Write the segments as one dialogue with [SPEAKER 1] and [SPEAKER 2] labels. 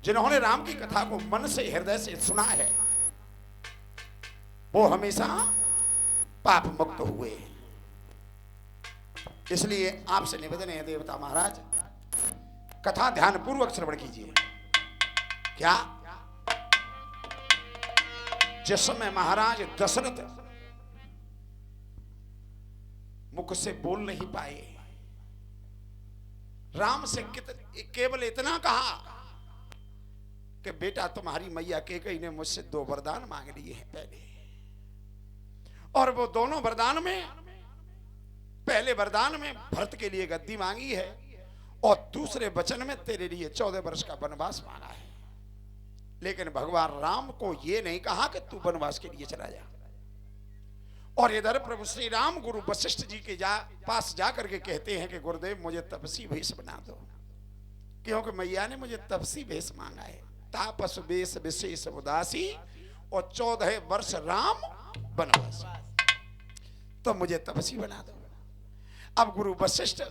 [SPEAKER 1] जिन्होंने राम की कथा को मन से हृदय से सुना है वो हमेशा पाप मुक्त हुए। इसलिए आपसे निवेदन है देवता महाराज, कथा ध्यान पूर्वक श्रवण कीजिए। क्या जिस समय महाराज दशरथ मुख से बोल नहीं पाए, राम से केवल इतना कहा कि बेटा तुम्हारी मैया कैकेयी ने मुझसे 2 वरदान मांग लिए हैं पहले, और वो दोनों वरदान में पहले वरदान में भरत के लिए गद्दी मांगी है और दूसरे वचन में तेरे लिए 14 वर्ष का वनवास मांगा है। लेकिन भगवान राम को ये नहीं कहा कि तू वनवास के लिए चला जा। और इधर प्रभु श्री राम गुरु वशिष्ठ जी के पास जाकर के कहते हैं कि गुरुदेव मुझे तपसी भेष बना दो, क्योंकि मैया ने मुझे तपसी भेष मांगा है। तापस वेश विशेष उदासी और 14 वर्ष राम वनवास, तो मुझे तपसी बना दो। अब गुरु वशिष्ठ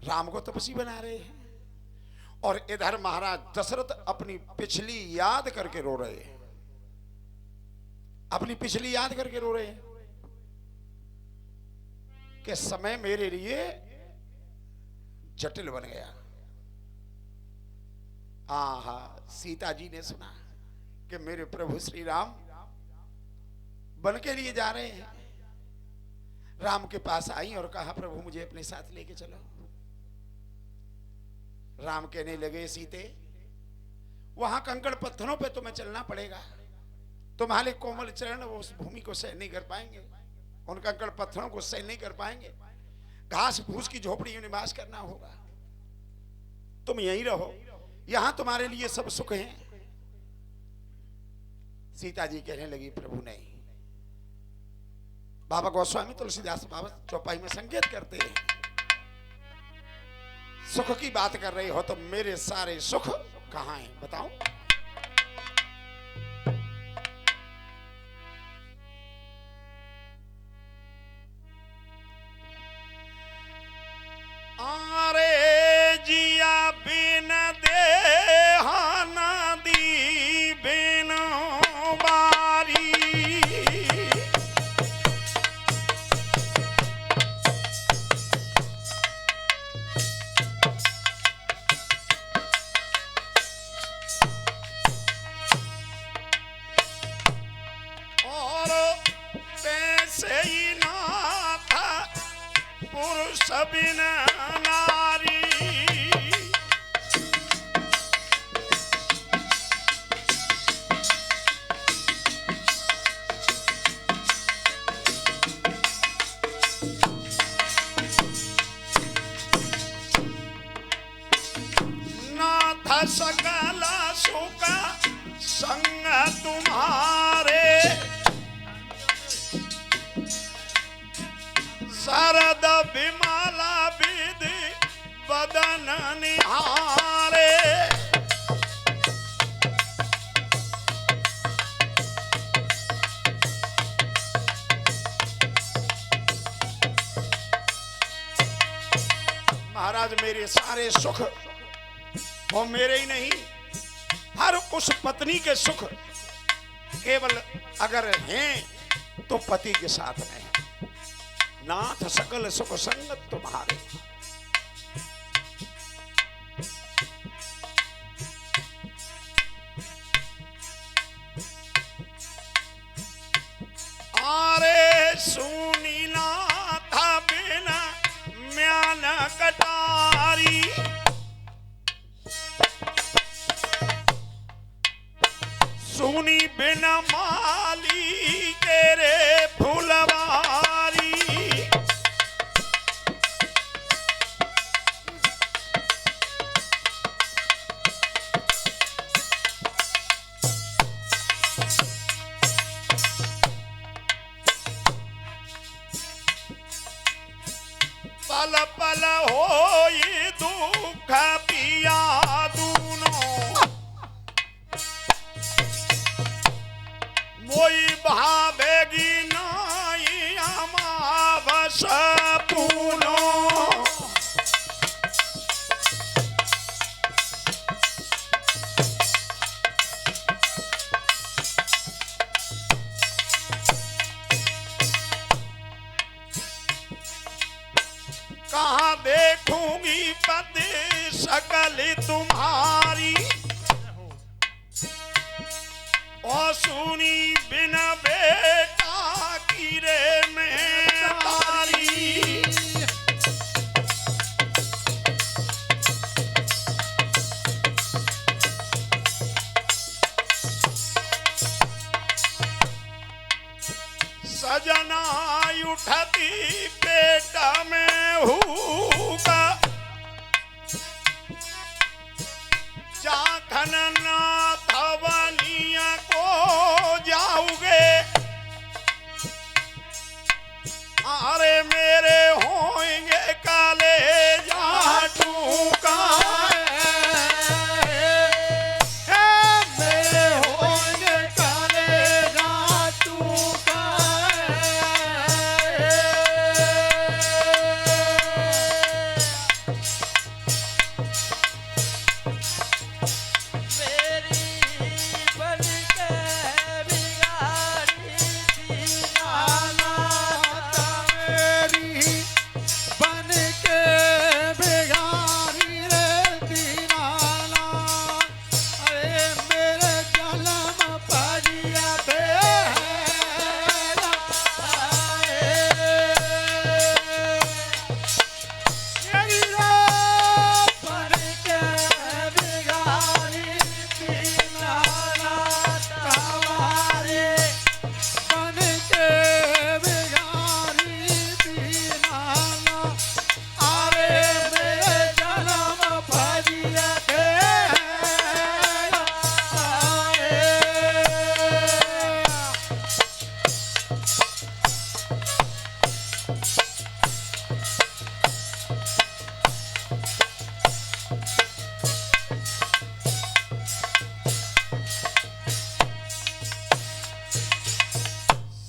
[SPEAKER 1] राम को तपसी बना रहे हैं और इधर महाराज दशरथ अपनी पिछली याद करके रो रहे हैं, अपनी पिछली याद करके रो रहे हैं कि समय मेरे लिए जटिल बन गया। आहा, सीता जी ने सुना कि मेरे प्रभु श्री राम वन के लिए जा रहे हैं। राम के पास आई और कहा प्रभु मुझे अपने साथ लेके चलो। राम कहने लगे सीते वहां कंकड़ पत्थरों पे तुम्हें चलना पड़ेगा, तुम्हारे कोमल चरण वो उस भूमि को सहन नहीं कर पाएंगे, उन कंकड़ पत्थरों को सहन नहीं कर पाएंगे। घास फूस की झोपड़ी में निवास करना होगा, तुम यहीं रहो, यहां तुम्हारे लिए सब सुख है। सीता जी कहने लगी प्रभु नहीं। बाबा गोस्वामी तुलसीदास बाबा चौपाई में संकेत करते हैं, सुख की बात कर रहे हो तो मेरे सारे सुख कहां हैं बताओ। आरे जिया बिन देहाना दी बिन बारी, और पैसे ही ना था पुरुष बिन नारी। ना था सकल सुख संग तुम्हारे, शरद विमला विधि बदन निहारे। महाराज मेरे सारे सुख वो मेरे ही नहीं, हर उस पत्नी के सुख केवल अगर हैं तो पति के साथ में। नाथ सकल सुख संगत तुम्हारे, आरे सुनी नाथ बिना म्यान कटारी, सुनी बिना माली तेरे फुलवारी। पल पल होई दुख पिया दूनो, मोई भावेगी नाथ बनिया को जाओगे, अरे मेरे होंगे काले जाटू का,
[SPEAKER 2] मेरे होंगे काले जाटू का। मेरी बन के बिगाड़ी दीनाना, मेरी बन के बिगाड़ी रे दीनाना। अरे मेरे जन्म परिया पे मेरी बन के बिगाड़ी दीनाना, हमारे बन के बिगाड़ी दीनाना। अरे मेरे जन्म परिया पे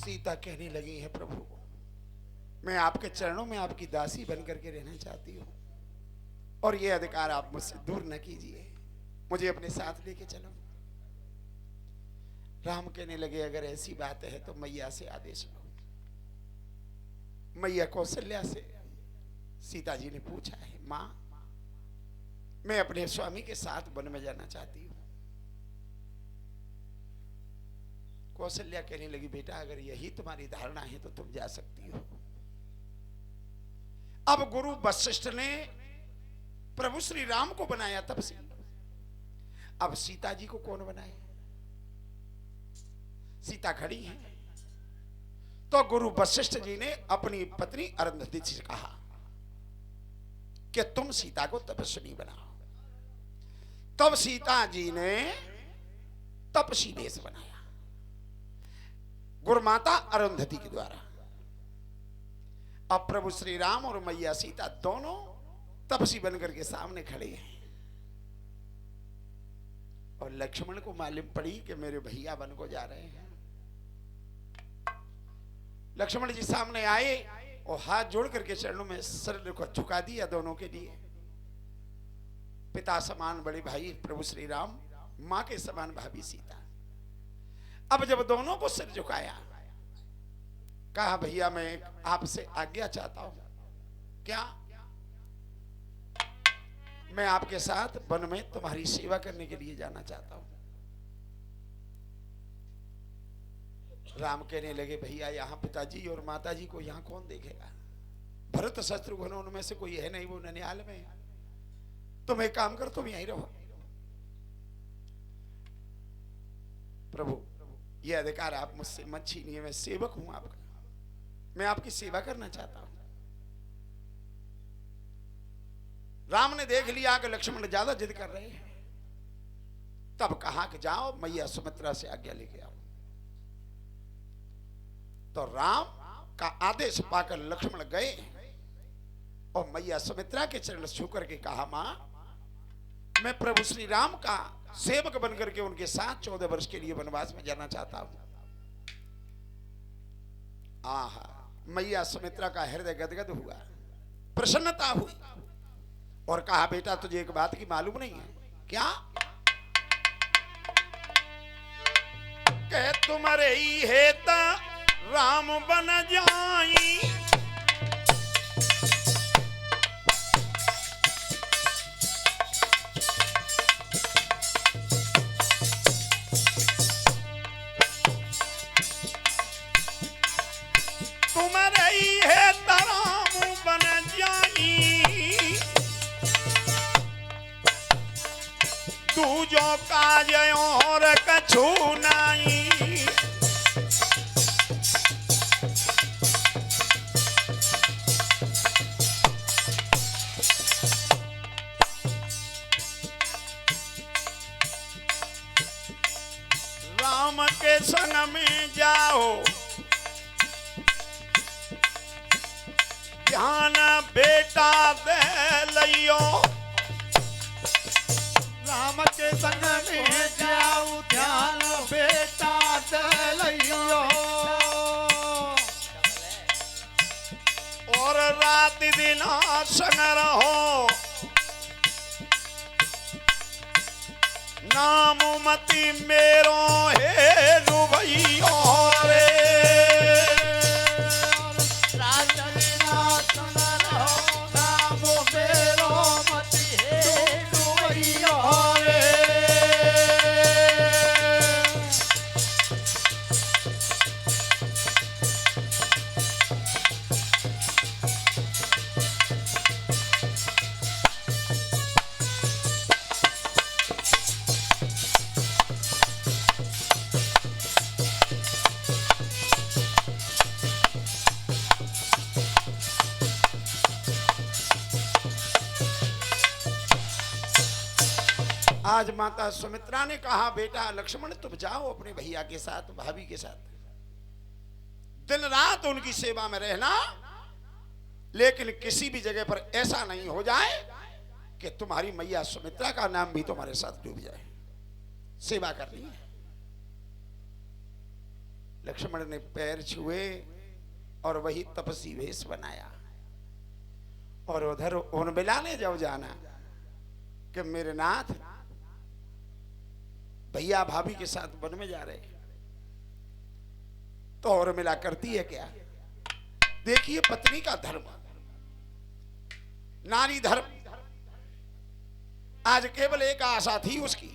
[SPEAKER 1] सीता कहने लगी है, प्रभु मैं आपके चरणों में आपकी दासी बन करके रहना चाहती हूँ, और ये अधिकार आप मुझसे दूर न कीजिए, मुझे अपने साथ लेके चलो। राम कहने लगे, अगर ऐसी बात है तो मैया से आदेश लो। मैया कौशल्या से सीता जी ने पूछा है, माँ मैं अपने स्वामी के साथ वन में जाना चाहती हूँ। कौशल्या कहने लगी, बेटा अगर यही तुम्हारी धारणा है तो तुम जा सकती हो। अब गुरु वशिष्ठ ने प्रभु श्री राम को बनाया तब से, अब सीता जी को कौन बनाए? सीता खड़ी है तो गुरु वशिष्ठ जी ने अपनी पत्नी अरुंधति से कहा कि तुम सीता को तपस्विनी बनाओ। तब सीता जी ने तपसी देश बनाया गुरुमाता अरुंधति के द्वारा। अब प्रभु श्री राम और मैया सीता दोनों तपसी बनकर के सामने खड़े हैं, और लक्ष्मण को मालूम पड़ी कि मेरे भैया वन को जा रहे हैं। लक्ष्मण जी सामने आए और हाथ जोड़ करके चरणों में सिर को झुका दिया दोनों के लिए। पिता समान बड़े भाई प्रभु श्री राम, मां के समान भाभी सीता। अब जब दोनों को सिर झुकाया, कहा भैया मैं आपसे आज्ञा चाहता हूं। क्या? मैं आपके साथ वन में तुम्हारी सेवा करने के लिए जाना चाहता हूं। राम कहने लगे, भैया यहाँ पिताजी और माताजी को यहाँ कौन देखेगा? भरत शत्रुघ्न उनमें से कोई है नहीं, वो ननिहाल में है। तुम एक काम करो, तुम यहीं रहो। प्रभु ये अधिकार आप मुझसे मत छीनिए, मैं सेवक हूं आपका, मैं आपकी सेवा करना चाहता हूं। राम ने देख लिया कि लक्ष्मण ज्यादा जिद कर रहे हैं, तब कहा कि जाओ मैया सुमित्रा से आज्ञा लेके आओ। तो राम का आदेश पाकर लक्ष्मण गए और मैया सुमित्रा के चरण छू करके कहा, मां मैं प्रभु श्री राम का सेवक बनकर के उनके साथ 14 वर्ष के लिए वनवास में जाना चाहता हूं। आहा, मैया सुमित्रा का हृदय गदगद हुआ, प्रसन्नता हुई और कहा, बेटा तुझे एक बात की मालूम नहीं है क्या? कह तुम्हारे ही हेता राम बन जाई, तुम्हारे ही हेता राम बन जाई, दूजो काज और कछु नाई। राम के संग में जाओ, ध्यान बेटा दे लियो।
[SPEAKER 2] राम के संग में जाऊं, ध्यान बेटा दे लियो।
[SPEAKER 1] और रात दिन संग रहो, नाम मति मेरो हे रुभैयो रे।
[SPEAKER 2] रात दिन संग रहो, नाम मेरो मति हे रुभैयो रे।
[SPEAKER 1] आज माता सुमित्रा ने कहा, बेटा लक्ष्मण तुम जाओ अपने भैया के साथ, भाभी के साथ, दिन रात उनकी सेवा में रहना, लेकिन किसी भी जगह पर ऐसा नहीं हो जाए कि तुम्हारी मैया सुमित्रा का नाम भी तुम्हारे साथ डूब जाए। सेवा करनी है। लक्ष्मण ने पैर छुए और वही तपस्वी वेश बनाया, और उधर उर्मिला ने जब जाना कि मेरे नाथ भैया भाभी के साथ वन में जा रहे, तो उर्मिला करती है क्या? देखिए पत्नी का धर्म, नारी धर्म। आज केवल एक आशा थी उसकी,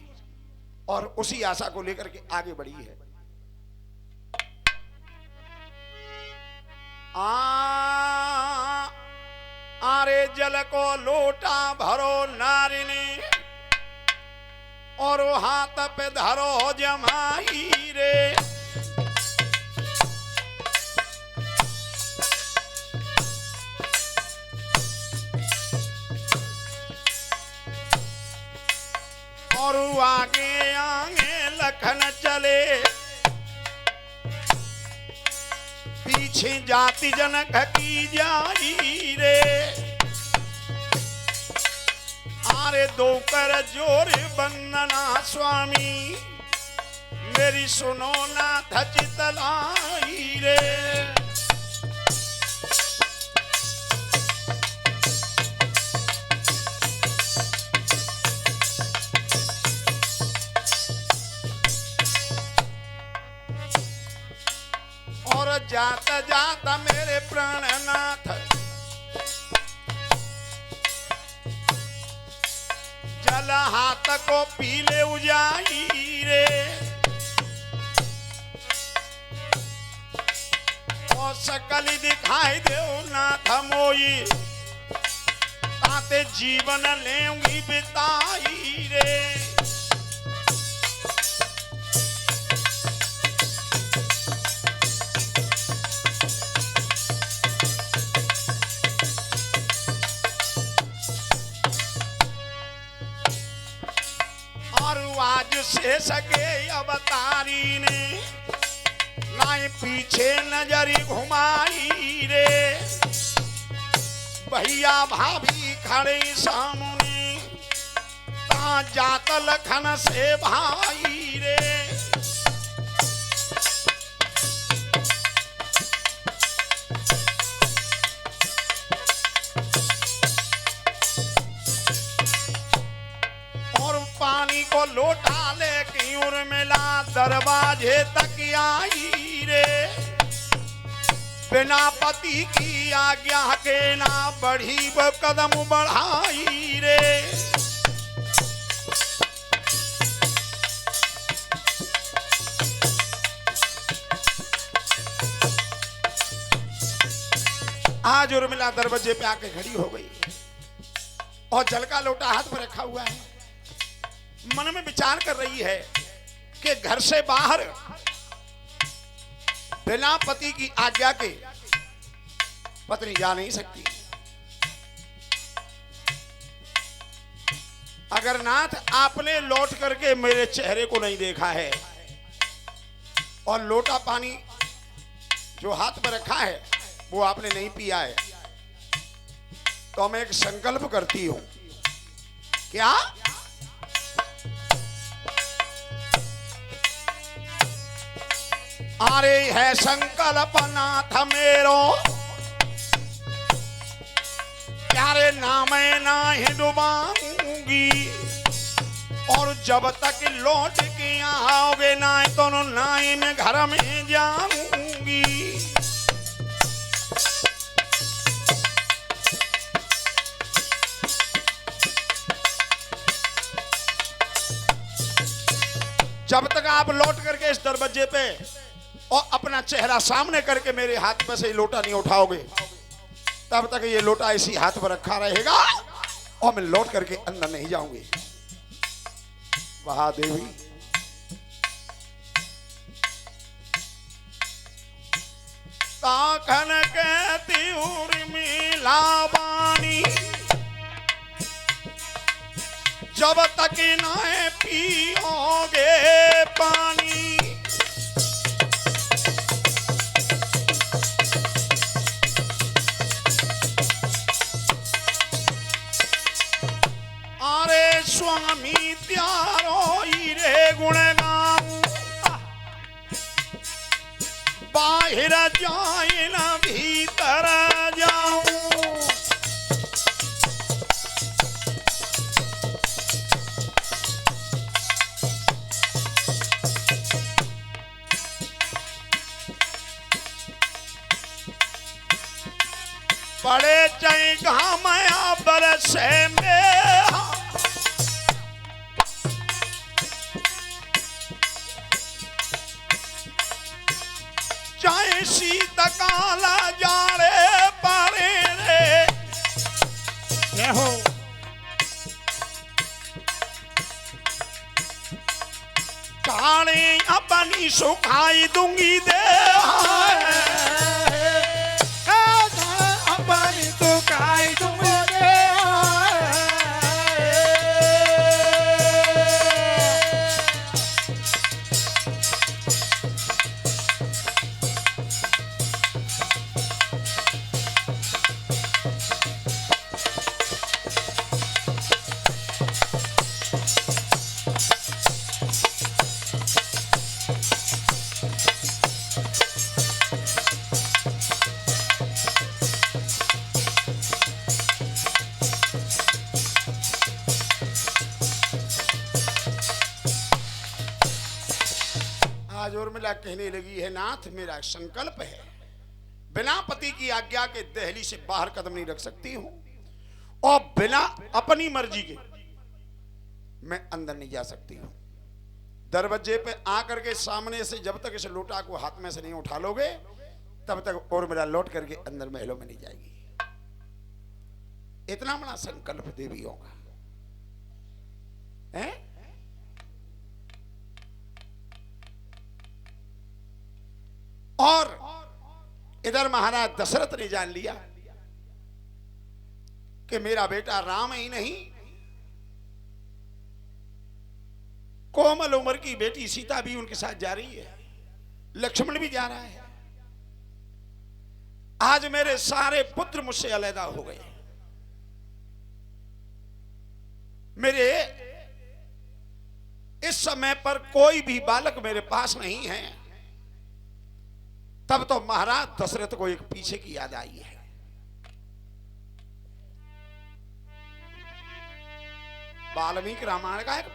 [SPEAKER 1] और उसी आशा को लेकर के आगे बढ़ी है। आरे जल को लोटा भरो नारी ने, और हाथ पे धरो जमाई रे। और आगे आगे लखन चले, पीछे जाति जनक की जाई रे। आरे दो कर जोर बंदना स्वामी, मेरी सुनो नाथ चितलाई रे। और जात जात मेरे प्राणनाथ, जल हाथ को पीले उजाई रे। और सकल दिखाई दे नाथ मोई, ताते जीवन लेंगी बिताई रे। आज से सके अवतारी ने, नाई पीछे नजरी घुमाई रे। भैया भाभी खड़े सामने, ता जात लखन से भाई रे। पानी को लोटा लेके उर्मिला दरवाजे तक आई रे। बिना पति की आज्ञा के ना बढ़ी वो कदम बढ़ाई रे। आज उर्मिला दरवाजे पे आके खड़ी हो गई, और जल का लोटा हाथ में रखा हुआ है। मन में विचार कर रही है कि घर से बाहर बिना पति की आज्ञा के पत्नी जा नहीं सकती। अगर नाथ आपने लौट करके मेरे चेहरे को नहीं देखा है, और लोटा पानी जो हाथ में रखा है वो आपने नहीं पिया है, तो मैं एक संकल्प करती हूं। क्या? अरे है संकल्प नाथ मेरो, प्यारे नाम नाही डुबाऊंगी, और जब तक लौट के आओगे ना तो नाई में घर में जाऊंगी। जब तक आप लौट करके इस दरवाजे पे और अपना चेहरा सामने करके मेरे हाथ में से लोटा नहीं उठाओगे, तब तक ये लोटा इसी हाथ पर रखा रहेगा और मैं लौट करके अंदर नहीं जाऊंगी। वाह देवी, ताकन कहती उर्मिला बानी, जब तक ना पियोगे पानी। अरे स्वामी प्यारो रे गुण गाऊं, बाहर जाए ना भीतर जाऊं। बड़े चाहे घामया बरसे में, चाहे शीत काला जाड़े पारे रे हो, काले अपनी सुखाई दूंगी दे,
[SPEAKER 2] अपनी तो खाई दूंगी दे।
[SPEAKER 1] आज उर्मिला कहने लगी है, नाथ मेरा संकल्प है, बिना पति की आज्ञा के दहली से बाहर कदम नहीं रख सकती हूं, और बिना अपनी मर्जी के मैं अंदर नहीं जा सकती हूं। दरवाजे पे आकर के सामने से जब तक इस लोटा को हाथ में से नहीं उठा लोगे, तब तक उर्मिला लौट करके अंदर महलों में नहीं जाएगी। इतना बड़ा संकल्प देवियों का है। और इधर महाराज दशरथ ने जान लिया कि मेरा बेटा राम ही नहीं, कोमल उम्र की बेटी सीता भी उनके साथ जा रही है, लक्ष्मण भी जा रहा है। आज मेरे सारे पुत्र मुझसे अलग हो गए, मेरे इस समय पर कोई भी बालक मेरे पास नहीं है। तब तो महाराज दशरथ को एक पीछे की याद आई है। वाल्मीकि रामायण का एक